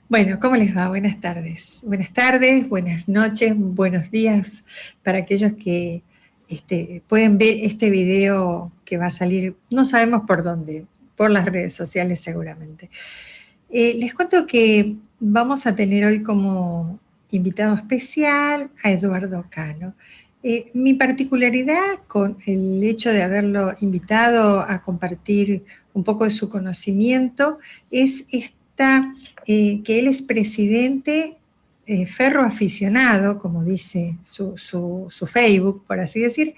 Bueno, ¿cómo les va? Buenas tardes. Buenas tardes, buenas noches, buenos días para aquellos que pueden ver este video que va a salir, no sabemos por dónde, por las redes sociales seguramente. Les cuento que vamos a tener hoy como invitado especial a Eduardo Cano. Mi particularidad con el hecho de haberlo invitado a compartir un poco de su conocimiento es que él es presidente ferroaficionado, como dice su Facebook, por así decir.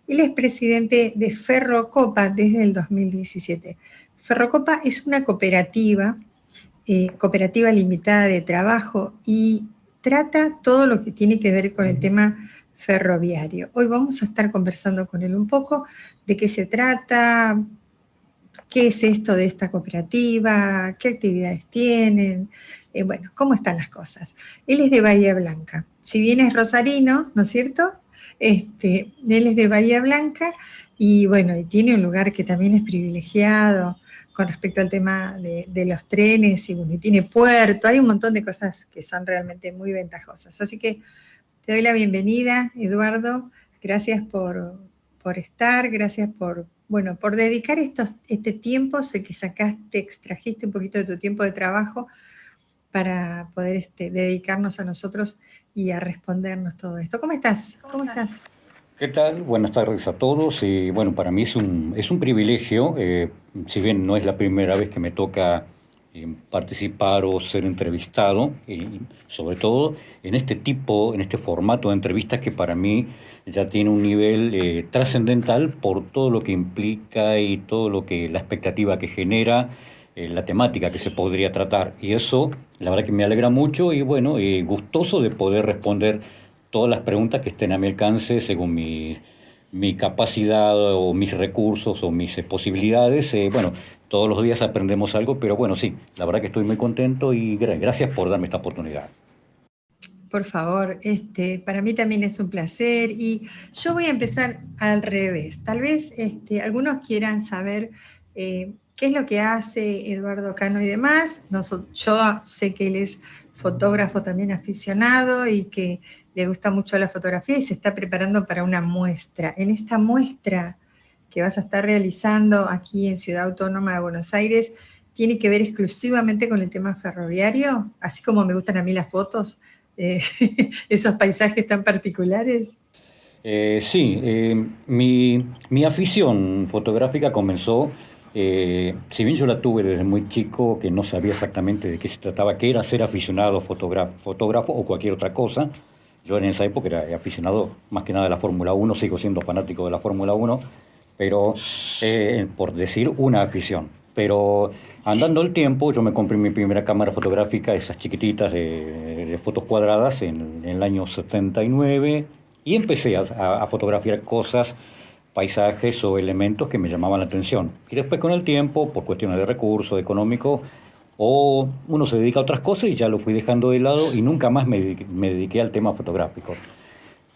Él es presidente de Ferrocopa desde el 2017. Ferrocopa es una cooperativa limitada de trabajo y trata todo lo que tiene que ver con el tema ferroviario. Hoy vamos a estar conversando con él un poco de qué se trata, qué es esto de esta cooperativa, qué actividades tienen, bueno, cómo están las cosas. Él es de Bahía Blanca, si bien es rosarino, ¿no es cierto? Él es de Bahía Blanca y bueno, y tiene un lugar que también es privilegiado con respecto al tema de los trenes y bueno, y tiene puerto, hay un montón de cosas que son realmente muy ventajosas. Así que te doy la bienvenida, Eduardo, gracias por estar, gracias por dedicar este tiempo, sé que extrajiste un poquito de tu tiempo de trabajo para poder dedicarnos a nosotros y a respondernos todo esto. ¿Cómo estás? ¿Cómo estás? ¿Qué tal? Buenas tardes a todos. Bueno, para mí es un privilegio, si bien no es la primera vez que me toca participar o ser entrevistado, y sobre todo en este formato de entrevistas que para mí ya tiene un nivel trascendental por todo lo que implica y todo la expectativa que genera, la temática que se podría tratar. Y eso, la verdad que me alegra mucho y bueno, gustoso de poder responder todas las preguntas que estén a mi alcance según mi capacidad o mis recursos o mis posibilidades. Bueno, todos los días aprendemos algo, pero bueno, sí, la verdad que estoy muy contento y gracias por darme esta oportunidad. Por favor, para mí también es un placer y yo voy a empezar al revés. Tal vez algunos quieran saber qué es lo que hace Eduardo Cano y demás. Yo sé que él es fotógrafo también aficionado y que le gusta mucho la fotografía y se está preparando para una muestra. En esta muestra que vas a estar realizando aquí en Ciudad Autónoma de Buenos Aires, ¿tiene que ver exclusivamente con el tema ferroviario? Así como me gustan a mí las fotos, eh, esos paisajes tan particulares. Sí, mi afición fotográfica comenzó, si bien yo la tuve desde muy chico, que no sabía exactamente de qué se trataba, qué era ser aficionado fotógrafo o cualquier otra cosa. Yo en esa época era aficionado más que nada de la Fórmula Uno, sigo siendo fanático de la Fórmula Uno, pero por decir una afición. Pero Sí. andando el tiempo, yo me compré mi primera cámara fotográfica, esas chiquititas de fotos cuadradas, en el año 79 y empecé a fotografiar cosas, paisajes o elementos que me llamaban la atención. Y después con el tiempo, por cuestiones de recursos, económicos, o uno se dedica a otras cosas y ya lo fui dejando de lado y nunca más me dediqué al tema fotográfico.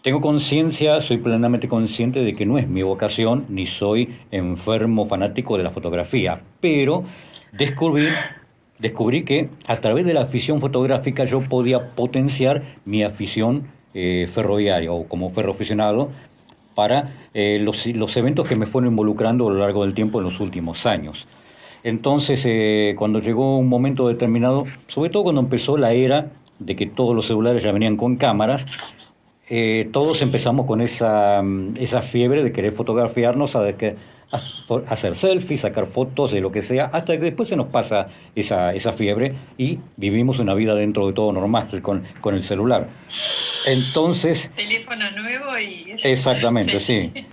Tengo conciencia, soy plenamente consciente de que no es mi vocación, ni soy enfermo fanático de la fotografía, pero descubrí, descubrí que a través de la afición fotográfica yo podía potenciar mi afición ferroviaria o como ferroaficionado para los eventos que me fueron involucrando a lo largo del tiempo en los últimos años. Entonces, cuando llegó un momento determinado, sobre todo cuando empezó la era de que todos los celulares ya venían con cámaras, todos Sí. empezamos con esa fiebre de querer fotografiarnos, hacer selfies, sacar fotos de lo que sea, hasta que después se nos pasa esa fiebre y vivimos una vida dentro de todo normal con el celular. Entonces, Teléfono nuevo y... exactamente, Sí. sí.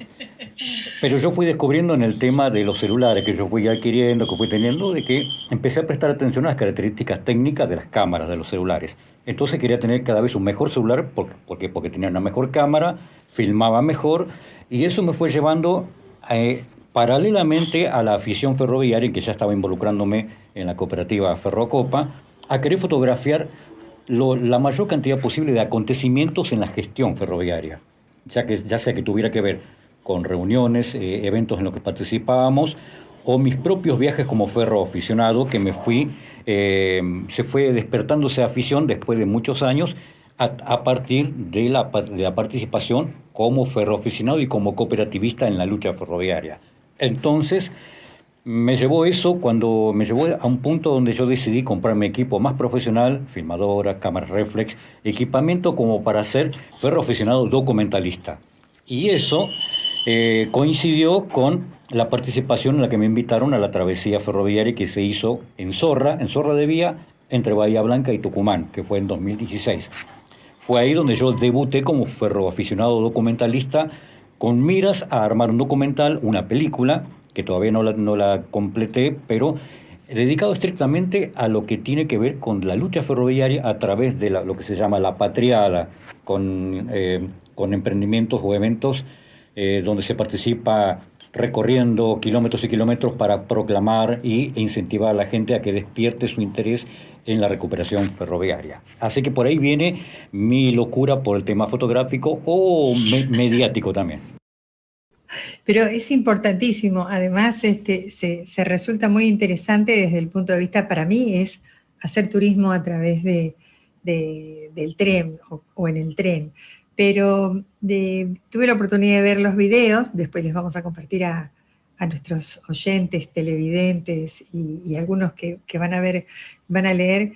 Pero yo fui descubriendo en el tema de los celulares que yo fui adquiriendo, que fui teniendo, de que empecé a prestar atención a las características técnicas de las cámaras de los celulares. Entonces quería tener cada vez un mejor celular, porque tenía una mejor cámara, filmaba mejor, y eso me fue llevando paralelamente a la afición ferroviaria, que ya estaba involucrándome en la cooperativa Ferrocopa, a querer fotografiar la mayor cantidad posible de acontecimientos en la gestión ferroviaria, ya sea que tuviera que ver con reuniones, eventos en los que participábamos, o mis propios viajes como ferroaficionado, que se fue despertando esa afición después de muchos años a partir de la participación como ferroaficionado y como cooperativista en la lucha ferroviaria. Entonces, me llevó a un punto donde yo decidí comprarme equipo más profesional, filmadora, cámara reflex, equipamiento como para ser ferroaficionado documentalista. Y eso coincidió con la participación en la que me invitaron a la travesía ferroviaria que se hizo en Zorra de Vía, entre Bahía Blanca y Tucumán, que fue en 2016. Fue ahí donde yo debuté como ferroaficionado documentalista con miras a armar un documental, una película, que todavía no la completé, pero dedicado estrictamente a lo que tiene que ver con la lucha ferroviaria a través de lo que se llama la patriada, con emprendimientos o eventos donde se participa recorriendo kilómetros y kilómetros para proclamar e incentivar a la gente a que despierte su interés en la recuperación ferroviaria. Así que por ahí viene mi locura por el tema fotográfico o mediático también. Pero es importantísimo, además se resulta muy interesante desde el punto de vista, para mí, es hacer turismo a través del tren o en el tren. Pero tuve la oportunidad de ver los videos, después les vamos a compartir a nuestros oyentes, televidentes y algunos que van a leer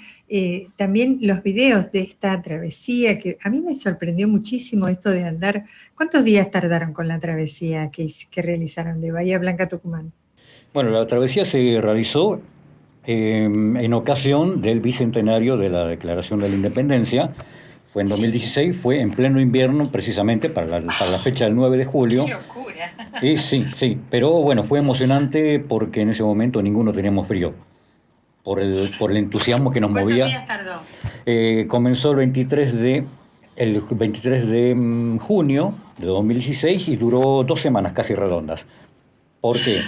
también los videos de esta travesía, que a mí me sorprendió muchísimo esto de andar. ¿Cuántos días tardaron con la travesía que realizaron de Bahía Blanca a Tucumán? Bueno, la travesía se realizó en ocasión del bicentenario de la Declaración de la Independencia. Fue en 2016, fue en pleno invierno, precisamente para la fecha del 9 de julio. ¡Qué locura! Sí, pero bueno, fue emocionante porque en ese momento ninguno teníamos frío, por el entusiasmo que nos movía. ¿Cuántos días tardó? Comenzó el 23 de junio de 2016 y duró 2 semanas casi redondas. ¿Por qué?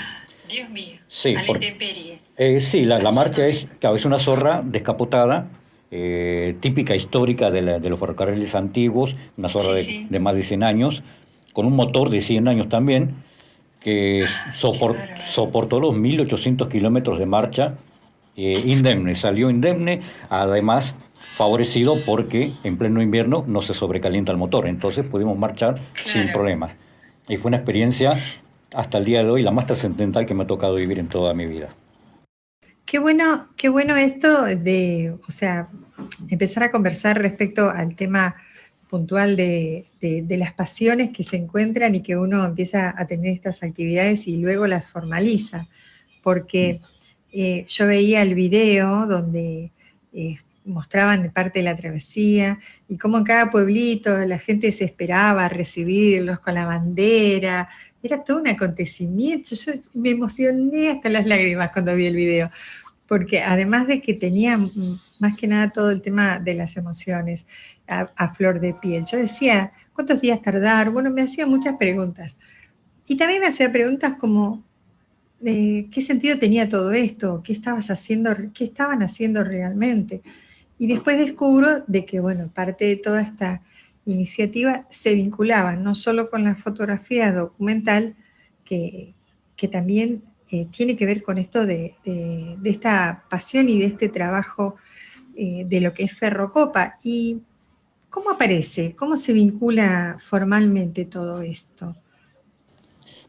Dios mío, sí, a la intemperie. Sí, la marcha es una zorra descapotada, típica histórica de los ferrocarriles antiguos, una zorra de más de 100 años, con un motor de 100 años también, que soportó los 1.800 kilómetros de marcha indemne, salió indemne, además favorecido porque en pleno invierno no se sobrecalienta el motor, entonces pudimos marchar sin problemas. Y fue una experiencia hasta el día de hoy la más trascendental que me ha tocado vivir en toda mi vida. Qué bueno esto de, empezar a conversar respecto al tema puntual de las pasiones que se encuentran y que uno empieza a tener estas actividades y luego las formaliza, porque yo veía el video donde mostraban parte de la travesía y cómo en cada pueblito la gente se esperaba a recibirlos con la bandera. Era todo un acontecimiento. Yo me emocioné hasta las lágrimas cuando vi el video, porque además de que tenía más que nada todo el tema de las emociones a flor de piel. Yo decía, ¿cuántos días tardar? Bueno, me hacía muchas preguntas. Y también me hacía preguntas como, ¿qué sentido tenía todo esto? ¿Qué estaban haciendo realmente? Y después descubro de que, bueno, parte de toda esta iniciativa se vinculaba no solo con la fotografía documental, que también tiene que ver con esto de esta pasión y de este trabajo de lo que es Ferrocopa. ¿Y cómo aparece? ¿Cómo se vincula formalmente todo esto?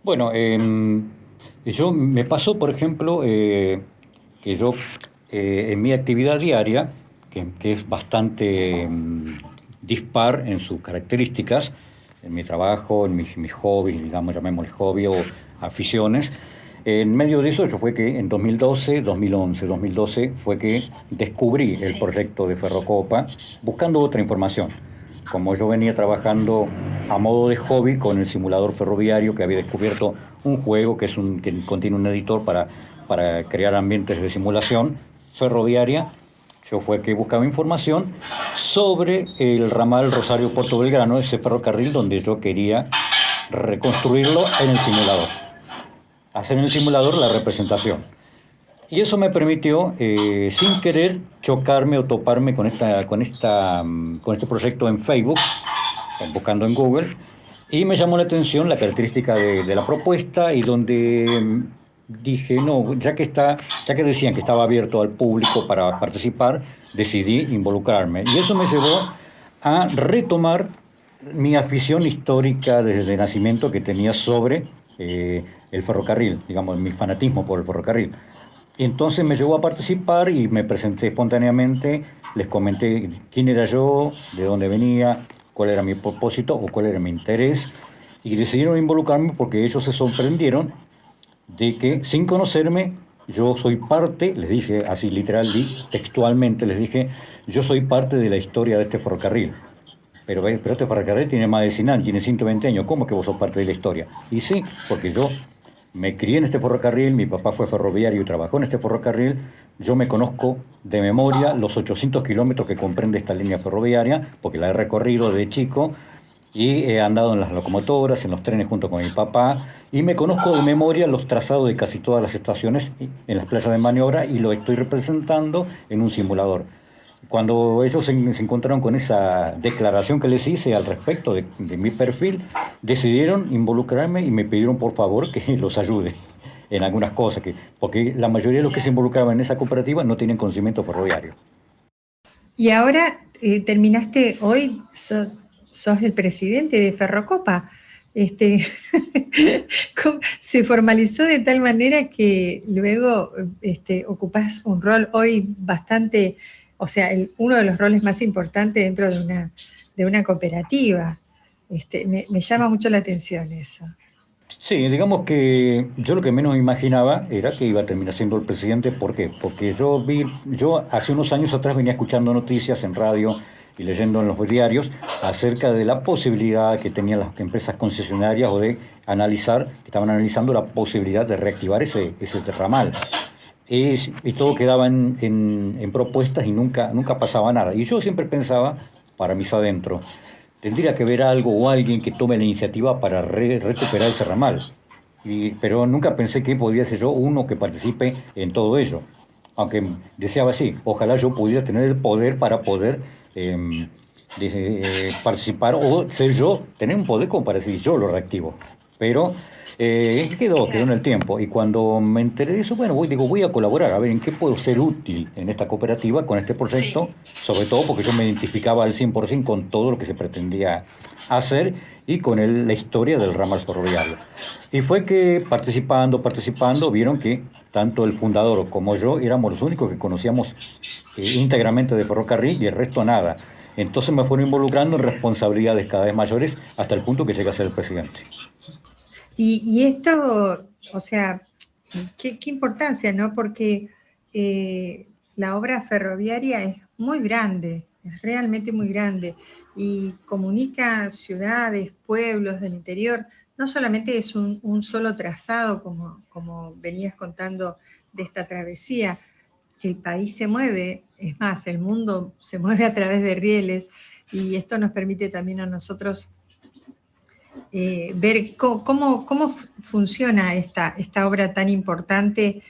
Bueno, me pasó, por ejemplo, que yo en mi actividad diaria, que es bastante dispar en sus características, en mi trabajo, en mis hobbies, digamos, llamémosle hobby o aficiones. En medio de eso fue que en 2012 fue que descubrí el proyecto de Ferrocopa buscando otra información. Como yo venía trabajando a modo de hobby con el simulador ferroviario, que había descubierto un juego que contiene un editor para crear ambientes de simulación ferroviaria, yo fue que buscaba información sobre el ramal Rosario-Puerto Belgrano, ese ferrocarril donde yo quería reconstruirlo en el simulador, hacer en el simulador la representación. Y eso me permitió, sin querer, chocarme o toparme con este proyecto en Facebook, buscando en Google, y me llamó la atención la característica de la propuesta y donde dije, no, ya que decían que estaba abierto al público para participar, decidí involucrarme. Y eso me llevó a retomar mi afición histórica desde nacimiento que tenía sobre el ferrocarril, digamos, mi fanatismo por el ferrocarril. Y entonces me llevó a participar y me presenté espontáneamente, les comenté quién era yo, de dónde venía, cuál era mi propósito o cuál era mi interés, y decidieron involucrarme porque ellos se sorprendieron de que, sin conocerme, yo soy parte, les dije así literal, textualmente les dije, yo soy parte de la historia de este ferrocarril. Pero este ferrocarril tiene más de 100 años, tiene 120 años, ¿cómo que vos sos parte de la historia? Y sí, porque yo me crié en este ferrocarril, mi papá fue ferroviario y trabajó en este ferrocarril, yo me conozco de memoria los 800 kilómetros que comprende esta línea ferroviaria, porque la he recorrido de chico, y he andado en las locomotoras, en los trenes junto con mi papá, y me conozco de memoria los trazados de casi todas las estaciones en las playas de maniobra, y lo estoy representando en un simulador. Cuando ellos se encontraron con esa declaración que les hice al respecto de mi perfil, decidieron involucrarme y me pidieron por favor que los ayude en algunas cosas, porque la mayoría de los que se involucraban en esa cooperativa no tenían conocimiento ferroviario. Y ahora terminaste, hoy sos el presidente de Ferrocopa. Se formalizó de tal manera que luego ocupás un rol hoy bastante, o sea, uno de los roles más importantes dentro de una cooperativa. Me llama mucho la atención eso. Sí, digamos que yo lo que menos imaginaba era que iba a terminar siendo el presidente. ¿Por qué? Porque yo hace unos años atrás venía escuchando noticias en radio y leyendo en los diarios acerca de la posibilidad que tenían las empresas concesionarias o de analizar, que estaban analizando la posibilidad de reactivar ese ramal. Y todo quedaba en propuestas y nunca pasaba nada. Y yo siempre pensaba, para mis adentros, tendría que haber algo o alguien que tome la iniciativa para recuperar ese ramal. Pero nunca pensé que podía ser yo uno que participe en todo ello. Aunque deseaba así, ojalá yo pudiera tener el poder para poder participar o ser yo, tener un poder como para decir yo lo reactivo. Pero quedó en el tiempo. Y cuando me enteré de eso, bueno, voy a colaborar, a ver en qué puedo ser útil en esta cooperativa, con este proyecto, sí. Sobre todo porque yo me identificaba al 100% con todo lo que se pretendía hacer y con la historia del ramal ferroviario. Y fue que participando, vieron que tanto el fundador como yo éramos los únicos que conocíamos íntegramente de ferrocarril y el resto nada. Entonces me fueron involucrando en responsabilidades cada vez mayores hasta el punto que llegué a ser el presidente. Y esto, o sea, qué importancia, ¿no? Porque la obra ferroviaria es muy grande, es realmente muy grande, y comunica ciudades, pueblos del interior. No solamente es un solo trazado, como venías contando de esta travesía. El país se mueve, es más, el mundo se mueve a través de rieles, y esto nos permite también a nosotros ver cómo funciona esta obra tan importante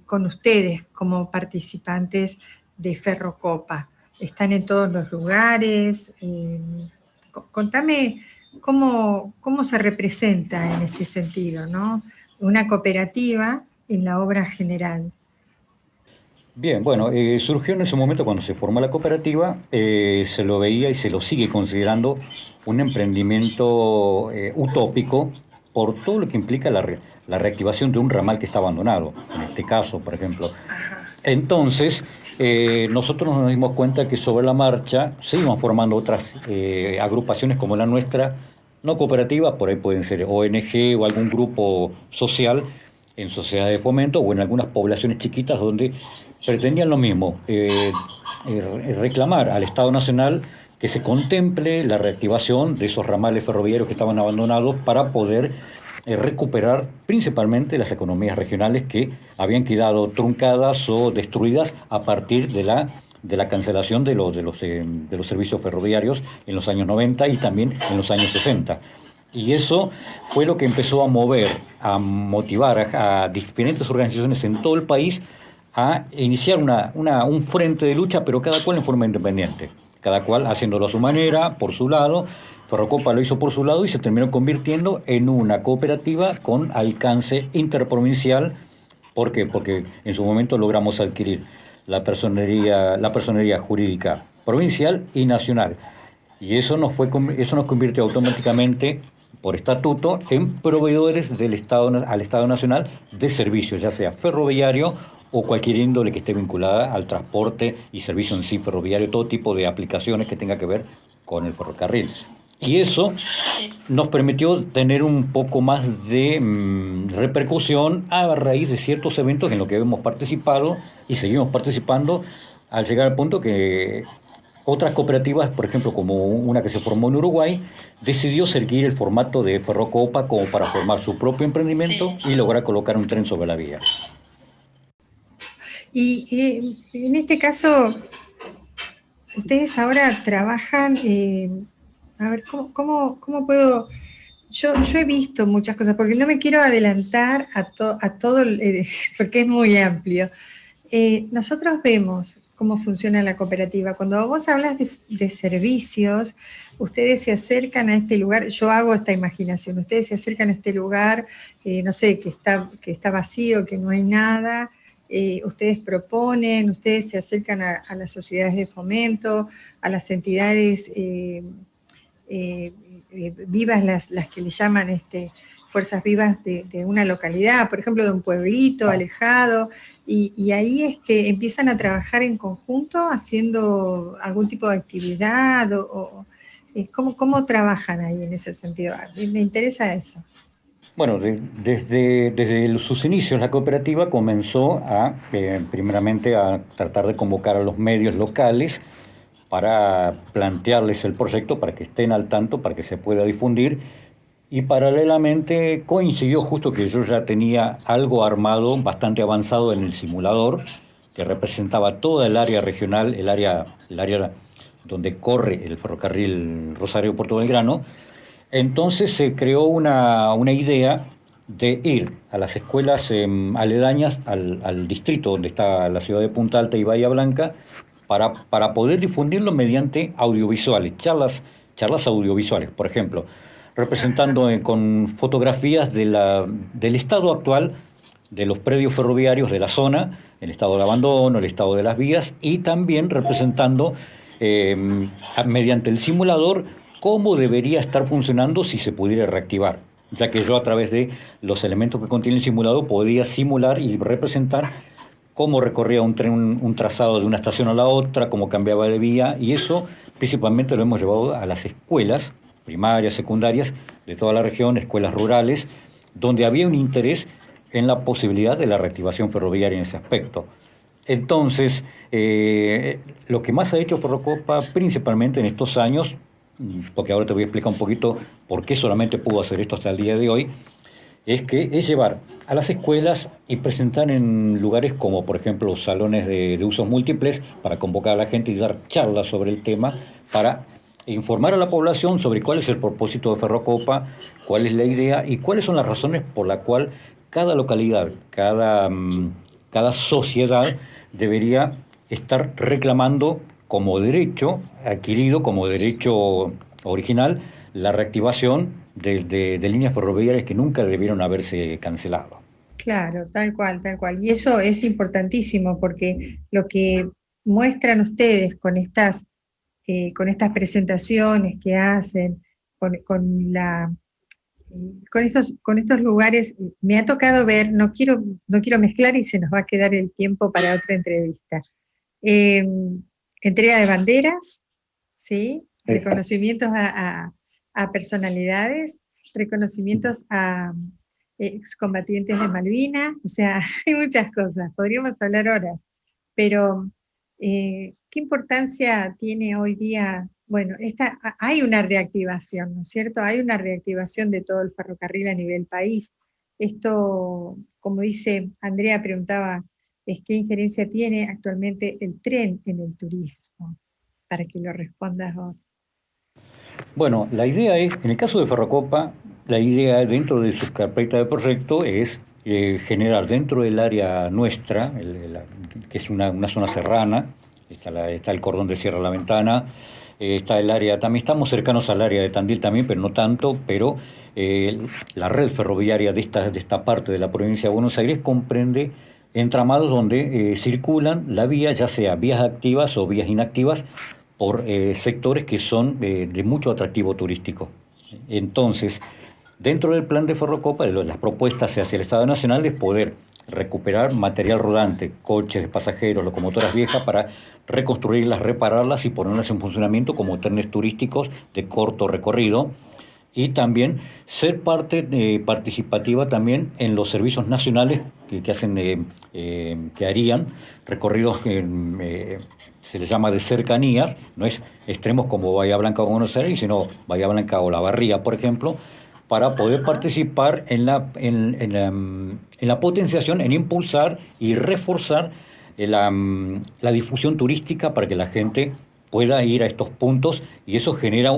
con ustedes como participantes de Ferrocopa. Están en todos los lugares. Contame cómo se representa en este sentido, ¿no? Una cooperativa en la obra general. Bien, bueno, surgió en ese momento cuando se formó la cooperativa, se lo veía y se lo sigue considerando un emprendimiento utópico por todo lo que implica la reactivación de un ramal que está abandonado, en este caso, por ejemplo. Entonces, nosotros nos dimos cuenta que sobre la marcha se iban formando otras agrupaciones como la nuestra, no cooperativas, por ahí pueden ser ONG o algún grupo social, en sociedades de fomento o en algunas poblaciones chiquitas donde pretendían lo mismo, reclamar al Estado Nacional que se contemple la reactivación de esos ramales ferroviarios que estaban abandonados para poder recuperar principalmente las economías regionales que habían quedado truncadas o destruidas a partir de la cancelación de los servicios ferroviarios en los años 90 y también en los años 60. Y eso fue lo que empezó a mover, a motivar a diferentes organizaciones en todo el país a iniciar un frente de lucha, pero cada cual en forma independiente, cada cual haciéndolo a su manera, por su lado. Ferrocopa lo hizo por su lado y se terminó convirtiendo en una cooperativa con alcance interprovincial ¿Por qué? Porque en su momento logramos adquirir la personería jurídica provincial y nacional. Y eso nos convierte automáticamente, por estatuto, en proveedores al Estado Nacional de servicios, ya sea ferroviario o cualquier índole que esté vinculada al transporte y servicio en sí ferroviario, todo tipo de aplicaciones que tenga que ver con el ferrocarril. Y eso nos permitió tener un poco más de repercusión a raíz de ciertos eventos en los que hemos participado y seguimos participando, al llegar al punto que otras cooperativas, por ejemplo, como una que se formó en Uruguay, decidió seguir el formato de Ferrocopa como para formar su propio emprendimiento y lograr colocar un tren sobre la vía. Y en este caso, ustedes ahora trabajan, a ver, ¿cómo puedo? Yo he visto muchas cosas, porque no me quiero adelantar a todo, porque es muy amplio. Nosotros vemos cómo funciona la cooperativa. Cuando vos hablas de servicios, ustedes se acercan a este lugar, yo hago esta imaginación, ustedes se acercan a este lugar, no sé, que está vacío, que no hay nada, ustedes proponen, ustedes se acercan a las sociedades de fomento, a las entidades vivas, las que le llaman fuerzas vivas de una localidad, por ejemplo, de un pueblito alejado, y ahí empiezan a trabajar en conjunto haciendo algún tipo de actividad, ¿cómo trabajan ahí en ese sentido? Me interesa eso. Bueno, desde sus inicios la cooperativa comenzó primeramente a tratar de convocar a los medios locales para plantearles el proyecto, para que estén al tanto, para que se pueda difundir. Y paralelamente coincidió justo que yo ya tenía algo armado, bastante avanzado en el simulador, que representaba toda el área regional, el área donde corre el ferrocarril Rosario-Puerto Belgrano. Entonces se creó una idea de ir a las escuelas aledañas al distrito donde está la ciudad de Punta Alta y Bahía Blanca, para poder difundirlo mediante audiovisuales, charlas audiovisuales, por ejemplo, representando con fotografías del estado actual de los predios ferroviarios de la zona, el estado de abandono, el estado de las vías, y también representando mediante el simulador cómo debería estar funcionando si se pudiera reactivar, ya que yo a través de los elementos que contiene el simulador podía simular y representar cómo recorría un tren un trazado de una estación a la otra, cómo cambiaba de vía, y eso principalmente lo hemos llevado a las escuelas primarias, secundarias de toda la región, escuelas rurales, donde había un interés en la posibilidad de la reactivación ferroviaria en ese aspecto. Entonces, lo que más ha hecho Ferrocopa principalmente en estos años, porque ahora te voy a explicar un poquito por qué solamente pudo hacer esto hasta el día de hoy, es llevar a las escuelas y presentar en lugares como, por ejemplo, los salones de usos múltiples, para convocar a la gente y dar charlas sobre el tema, para informar a la población sobre cuál es el propósito de Ferrocopa, cuál es la idea y cuáles son las razones por las cuales cada localidad, cada sociedad debería estar reclamando como derecho adquirido, como derecho original, la reactivación de líneas ferroviarias que nunca debieron haberse cancelado. Claro, tal cual, tal cual. Y eso es importantísimo porque lo que muestran ustedes con estas presentaciones que hacen, con estos lugares, me ha tocado ver, no quiero mezclar y se nos va a quedar el tiempo para otra entrevista. Eh, Entrega de banderas, ¿sí? Reconocimientos a personalidades, reconocimientos a excombatientes de Malvinas, o sea, hay muchas cosas, podríamos hablar horas, pero ¿qué importancia tiene hoy día? Bueno, hay una reactivación, ¿no es cierto? Hay una reactivación de todo el ferrocarril a nivel país. Esto, como dice Andrea, preguntaba, ¿qué injerencia tiene actualmente el tren en el turismo? Para que lo respondas vos. Bueno, la idea es, en el caso de Ferrocopa, la idea dentro de su carpeta de proyecto es generar dentro del área nuestra, que es una zona serrana, está el cordón de Sierra La Ventana, está el área, también estamos cercanos al área de Tandil también, pero no tanto, pero la red ferroviaria de esta parte de la provincia de Buenos Aires comprende entramados donde circulan la vía, ya sea vías activas o vías inactivas, por sectores que son de mucho atractivo turístico. Entonces, dentro del plan de Ferrocopa, las propuestas hacia el Estado Nacional es poder recuperar material rodante, coches de pasajeros, locomotoras viejas, para reconstruirlas, repararlas y ponerlas en funcionamiento como trenes turísticos de corto recorrido, y también ser parte participativa también en los servicios nacionales que hacen, que harían recorridos que se les llama de cercanía, no es extremos como Bahía Blanca o Buenos Aires, sino Bahía Blanca o La Barría, por ejemplo, para poder participar en la potenciación, en impulsar y reforzar la difusión turística para que la gente pueda ir a estos puntos, y eso genera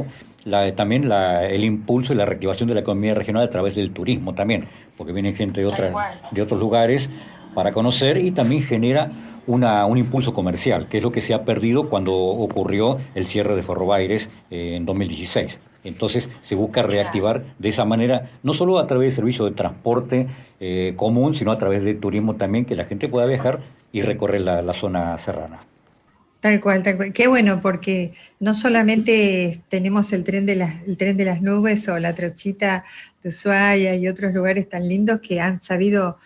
también el impulso y la reactivación de la economía regional a través del turismo también, porque viene gente de otros lugares para conocer, y también genera un impulso comercial, que es lo que se ha perdido cuando ocurrió el cierre de Ferrobaires en 2016. Entonces se busca reactivar de esa manera, no solo a través del servicio de transporte común, sino a través del turismo también, que la gente pueda viajar y recorrer la zona serrana. Tal cual, tal cual. Qué bueno, porque no solamente tenemos el tren de las nubes o la trochita de Ushuaia y otros lugares tan lindos que han sabido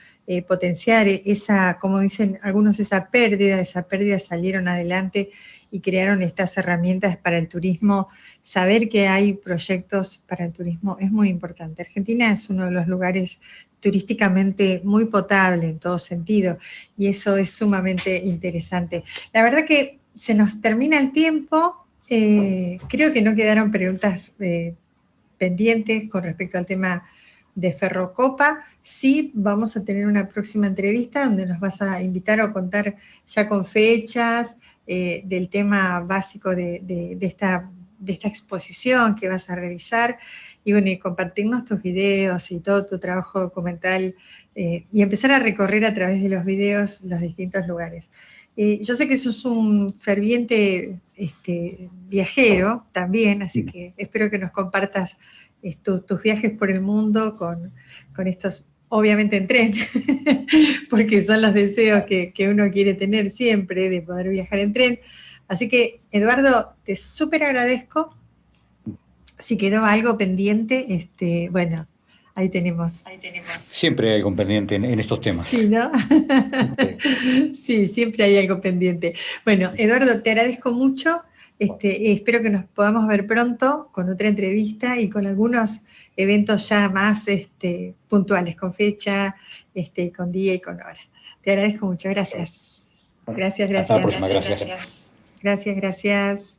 potenciar esa, como dicen algunos, esa pérdida salieron adelante y crearon estas herramientas para el turismo. Saber que hay proyectos para el turismo es muy importante. Argentina es uno de los lugares turísticamente muy potable en todo sentido, y eso es sumamente interesante. La verdad que se nos termina el tiempo, creo que no quedaron preguntas pendientes con respecto al tema de Ferrocopa. Sí, vamos a tener una próxima entrevista donde nos vas a invitar a contar ya con fechas del tema básico de esta exposición que vas a realizar, y bueno, y compartirnos tus videos y todo tu trabajo documental, y empezar a recorrer a través de los videos los distintos lugares. Yo sé que sos un ferviente viajero también, así que espero que nos compartas tus viajes por el mundo con estos, obviamente en tren, porque son los deseos que uno quiere tener siempre, de poder viajar en tren. Así que, Eduardo, te súper agradezco. Si quedó algo pendiente, bueno, ahí tenemos. Siempre hay algo pendiente en estos temas. Sí, ¿no? Sí, siempre hay algo pendiente. Bueno, Eduardo, te agradezco mucho. Espero que nos podamos ver pronto con otra entrevista y con algunos eventos ya más puntuales, con fecha, con día y con hora. Te agradezco mucho. Gracias. Gracias. Hasta la próxima. Gracias. Gracias.